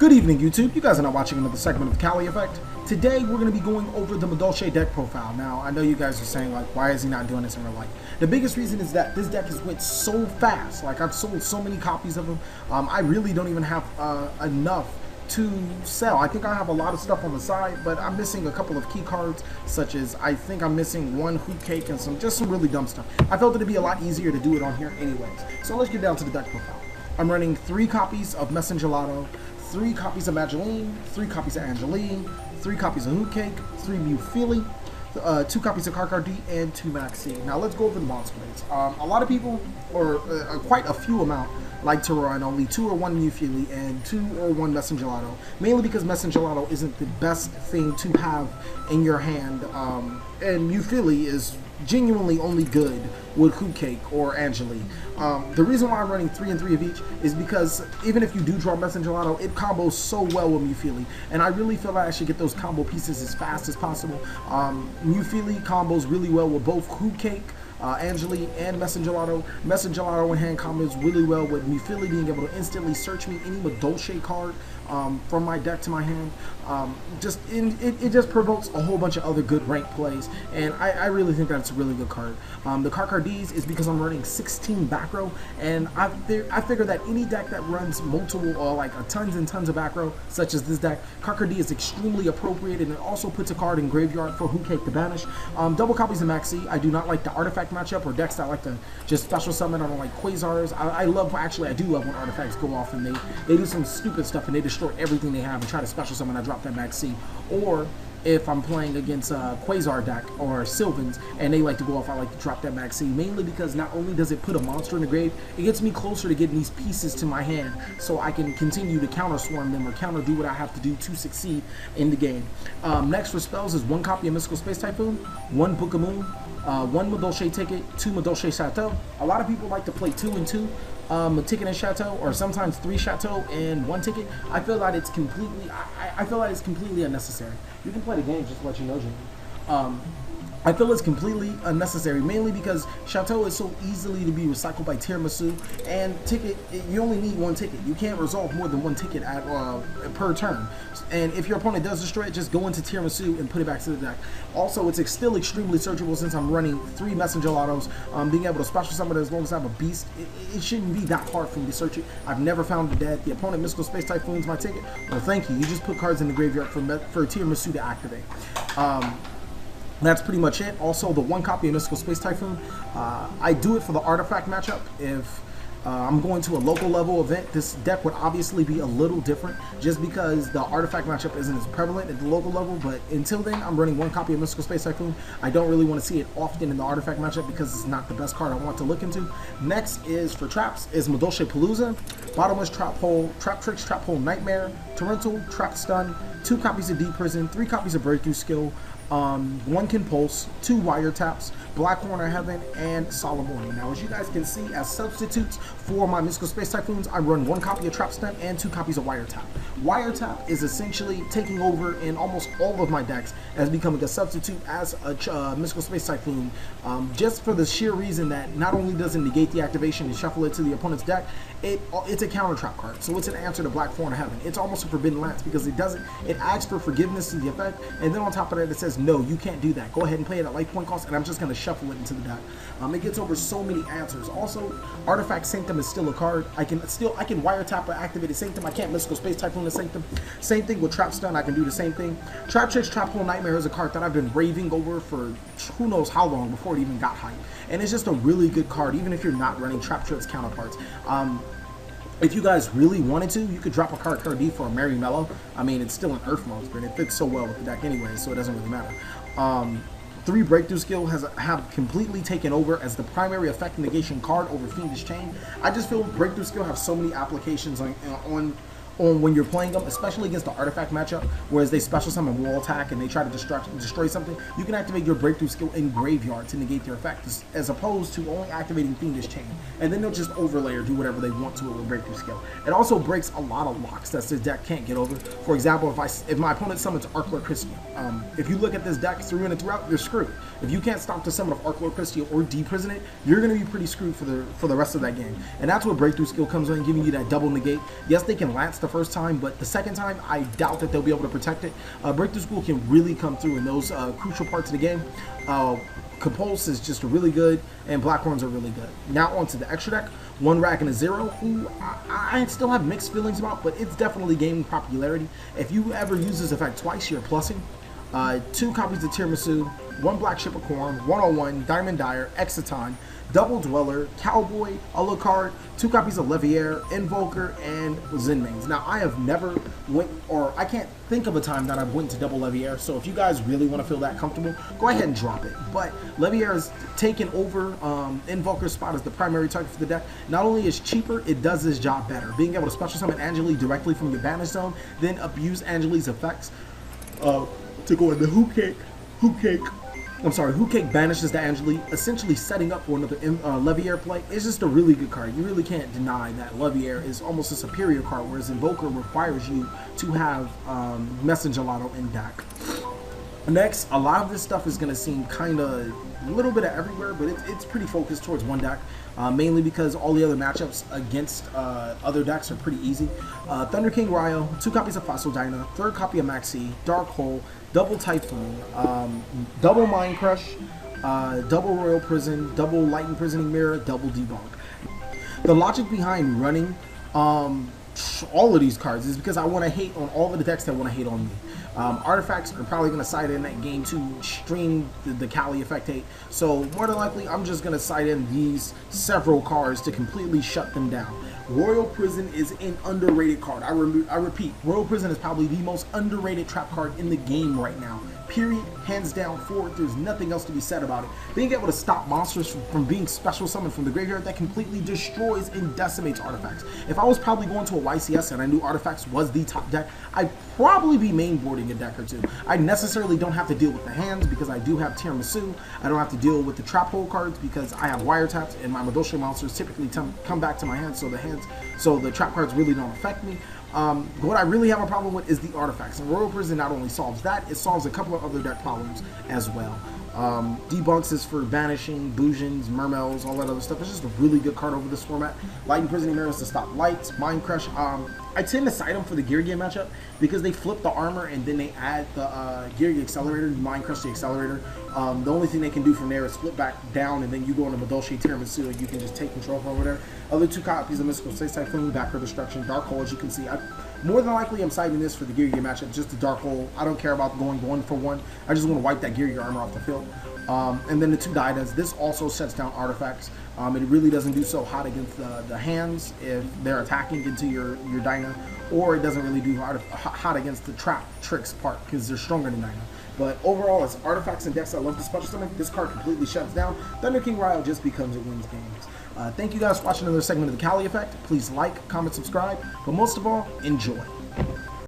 Good evening, YouTube. You guys are now watching another segment of TheCaliEffect. Today, we're going to be going over the Madolche deck profile. Now, I know you guys are saying, like, why is he not doing this in real life? The biggest reason is that this deck has went so fast. Like, I've sold so many copies of him. I really don't even have enough to sell. I think I have a lot of stuff on the side, but I'm missing a couple of key cards, such as I think I'm missing one hoop cake and some really dumb stuff. I felt it'd be a lot easier to do it on here anyways. So let's get down to the deck profile. I'm running 3 copies of Messengerado, 3 copies of Madolche, 3 copies of Angeline, 3 copies of Hoop Cake, 3 Mufili, 2 copies of Karkardi, and 2 Maxi. Now let's go over the monster rates. A lot of people, or quite a few amount, like to run only 2 or 1 Mufili and 2 or 1 Messengerado, mainly because Messengerado isn't the best thing to have in your hand, and Mufili is genuinely only good with Hoop Cake or Angeline. The reason why I'm running 3 and 3 of each is because even if you do draw Messengerado, it combos so well with Mufili, and I really feel like I should get those combo pieces as fast as possible. Mufili combos really well with both Hoop Cake, Angeline, and Messengerado. Messengerado in hand combos really well with Mufili being able to instantly search me any Madolche card from my deck to my hand. It just provokes a whole bunch of other good rank plays, and I really think that's a really good card. The Karkardis is because I'm running 16 back row, and I figure that any deck that runs multiple or like tons and tons of back row, such as this deck, Karkardi is extremely appropriate, and it also puts a card in graveyard for Hoop Cake to banish. Double copies of Maxi. I do not like the artifact matchup or decks that like to just special summon. I don't like Quasars. I do love when artifacts go off and they do some stupid stuff and they destroy everything they have and try to special summon. I drop that Maxi. Or if I'm playing against a Quasar deck or Sylvans and they like to go off, I like to drop that Maxi, mainly because not only does it put a monster in the grave, it gets me closer to getting these pieces to my hand so I can continue to counter swarm them or counter do what I have to do to succeed in the game. Next for spells is 1 copy of Mystical Space Typhoon, 1 Book of Moon, 1 Madolche Ticket, 2 Madolche Chateau. A lot of people like to play 2 and 2. A ticket and Chateau, or sometimes 3 Chateau and 1 ticket. I feel like it's completely unnecessary. You can play the game just to let you know, Jimmy. I feel it's completely unnecessary, mainly because Chateau is so easily to be recycled by Tiramisu, and ticket, you only need 1 ticket. You can't resolve more than 1 ticket per turn. And if your opponent does destroy it, just go into Tiramisu and put it back to the deck. Also, it's still extremely searchable since I'm running 3 Messengerados. Being able to special summon it as long as I have a beast, it shouldn't be that hard for me to search it. I've never found it dead. The opponent Mystical Space Typhoon's my ticket. Well, thank you. You just put cards in the graveyard for Tiramisu to activate. That's pretty much it. Also, the 1 copy of Mystical Space Typhoon, I do it for the artifact matchup. If I'm going to a local level event, this deck would obviously be a little different just because the artifact matchup isn't as prevalent at the local level, but until then, I'm running 1 copy of Mystical Space Typhoon. I don't really want to see it often in the artifact matchup because it's not the best card I want to look into. Next is for traps, is Madolche Palooza, Bottomless Trap Hole, Trap Tricks, Trap Hole Nightmare, Torrential, Trap Stun, 2 copies of Deep Prison, 3 copies of Breakthrough Skill, 1 Compulse, 2 Wiretaps, Black Horner Heaven, and Solemn Warning. Now, as you guys can see, as substitutes for my Mystical Space Typhoons, I run 1 copy of Trap Stun and 2 copies of Wiretap. Wiretap is essentially taking over in almost all of my decks as becoming a substitute as a Mystical Space Typhoon, just for the sheer reason that not only does it negate the activation and shuffle it to the opponent's deck, it's a counter trap card, so it's an answer to Black Horner Heaven. It's almost a Forbidden Lance because it asks for forgiveness to the effect, and then on top of that, it says, no, you can't do that. Go ahead and play it at life point cost, and I'm just going to shuffle it into the deck. It gets over so many answers. Also, Artifact Sanctum is still a card. I can Wiretap or Activated Sanctum. I can't Mystical Space Typhoon the Sanctum. Same thing with Trap Stun. I can do the same thing. Trap Tricks, Trap Hole Nightmare is a card that I've been raving over for who knows how long before it even got hype. And it's just a really good card, even if you're not running Trap Tricks counterparts. If you guys really wanted to, you could drop a Karkardi for a Merry Mellow. I mean, it's still an Earth monster, and it fits so well with the deck anyway, so it doesn't really matter. 3 Breakthrough Skill have completely taken over as the primary effect negation card over Fiendish Chain. I just feel Breakthrough Skill have so many applications on when you're playing them, especially against the artifact matchup, whereas they special summon wall attack and they try to destroy something. You can activate your Breakthrough Skill in graveyard to negate their effect, as opposed to only activating Fiendish Chain, and then they'll just overlay or do whatever they want to with Breakthrough Skill. It also breaks a lot of locks that this deck can't get over. For example, if my opponent summons Arc Lord Christia, if you look at this deck through and throughout, you're screwed. If you can't stop the summon of Arc Lord Christia or deprison it, you're going to be pretty screwed for the rest of that game. And that's where Breakthrough Skill comes in, giving you that double negate. Yes, they can lance the first time, but the second time, I doubt that they'll be able to protect it. Breakthrough School can really come through in those crucial parts of the game. Compulse is just really good, and Blackhorns are really good. Now on to the extra deck. One Rag and a Zero, who I still have mixed feelings about, but it's definitely gaining popularity. If you ever use this effect twice, you're plussing. 2 copies of Tiramisu, 1 Black Ship of Corn, 101, Diamond Dyer, Exciton, Double Dweller, Cowboy, Alucard, 2 copies of Levier, Invoker, and Zenmains. Now, I have never I can't think of a time that I've went to double Levier, so if you guys really want to feel that comfortable, go ahead and drop it. But Levier has taken over Invoker's spot as the primary target for the deck. Not only is cheaper, it does this job better. Being able to special summon Angeli directly from your banish zone, then abuse Angeli's effects to go into Who Cake banishes the Angeli, essentially setting up for another Levier play. It's just a really good card. You really can't deny that Levier is almost a superior card, whereas Invoker requires you to have Messenger Lotto in deck. Next, a lot of this stuff is going to seem kind of a little bit of everywhere, but it's pretty focused towards one deck, mainly because all the other matchups against other decks are pretty easy. Thunder King YuGiOh, 2 copies of Fossil Dyna, 3rd copy of Maxi, Dark Hole, Double Typhoon, Double Mind Crush, Double Royal Prison, Double Light Imprisoning Mirror, Double Debunk. The logic behind running all of these cards is because I want to hate on all of the decks that want to hate on me. Artifacts are probably going to side in that game to stream the TheCaliEffect hate, so more than likely I'm just going to side in these several cards to completely shut them down. Royal Prison is an underrated card. I repeat, Royal Prison is probably the most underrated trap card in the game right now. Period, hands down, forward. There's nothing else to be said about it. Being able to stop monsters from being special summoned from the graveyard, that completely destroys and decimates artifacts. If I was probably going to a YCS and I knew artifacts was the top deck, I'd probably be mainboarding a deck or two. I necessarily don't have to deal with the hands because I do have Tiramisu. I don't have to deal with the trap hole cards because I have wiretaps, and my Madolche monsters typically come back to my hands, so the trap cards really don't affect me. What I really have a problem with is the artifacts, and Royal Prison not only solves that, it solves a couple of other deck problems as well. Debunks is for banishing, Boujins, Mermels, all that other stuff. It's just a really good card over this format. Light Imprisoning Mirrors to stop lights, Mind Crush. I tend to side them for the Girgia matchup because they flip the armor and then they add the Girgia Accelerator, Mind Crush the Accelerator. The only thing they can do from there is flip back down, and then you go into Madolche Tiramisu and you can just take control from over there. Other 2 copies of Mystical Space Typhoon, Backer Destruction, Dark Hole, as you can see. More than likely, I'm siding this for the Girgia matchup, just the Dark Hole. I don't care about going 1 for 1. I just want to wipe that Girgia armor off the field. And then the 2 Dynas. This also shuts down artifacts. It really doesn't do so hot against the hands if they're attacking into your Dyna, or it doesn't really do hot against the trap tricks part because they're stronger than Dyna. But overall, as artifacts and decks I love to special summon, this card completely shuts down. Thunder King YuGiOh just becomes it wins games. Thank you guys for watching another segment of the TheCaliEffect. Please like, comment, subscribe, but most of all, enjoy.